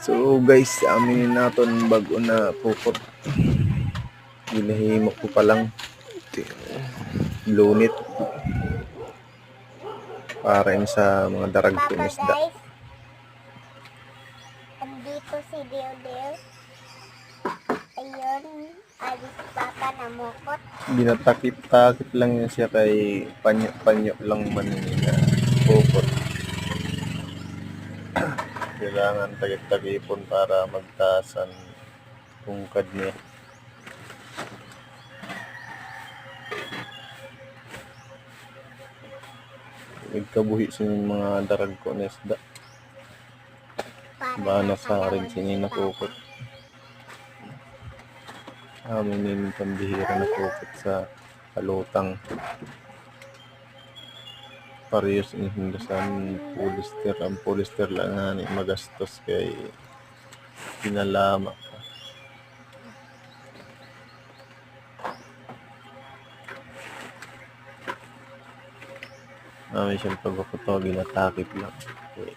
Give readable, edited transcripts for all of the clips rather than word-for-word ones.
So guys, aminin natin bago na pupot. Ginahimok ko pa lang. Lunit. Para yun sa mga daragtong isda. Guys, andito si Deodel. Ayun, alis papa na mukot. Binatakip-takip lang yan siya kay panyo-panyo lang man na pupot. Kailangan takip-takipon para magtasan tungkad niya. Nagkabuhi sa mga daragko na isda. Bana sa rin sini nakukot. Amin yung pambihira na kukot sa kalutang. Parehas ang hindasan polyester. Ang polyester lang nga magastos kay pinalama ka. Amin siyang pagkakuto, ginatakip lang. Okay.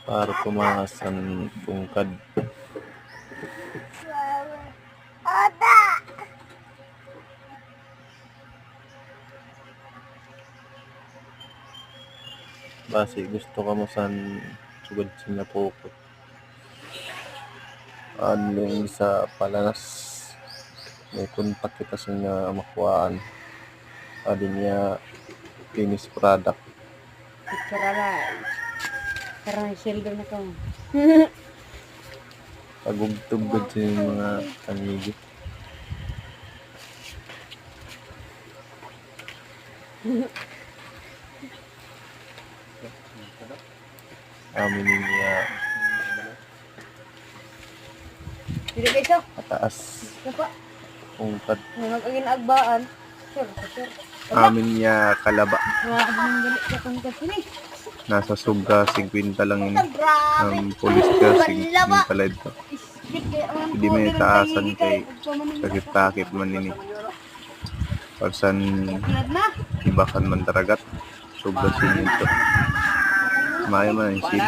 Para tumakas ang tungkad. Oda! Basi gusto ka mo san sugad sila pupot. Ano yung sa palanas. May kontak kita sa niya makuhaan. Adi niya finished product. Karang silver na ko. Pagugtugod sa mga kanigi. Amin niya Dili beso. mataas. Kapa. Tungkad. Mag-agin agbaan. Sure. Amin niya kalaba. Ang galit sa kung kasi. Nasa suga 50 lang yun. Ang polyester 50 pala ito. Hindi may taasan kay takip-takip man ini. Pagsan ibakan man daragat. Suga sinito. Maya man ang sid.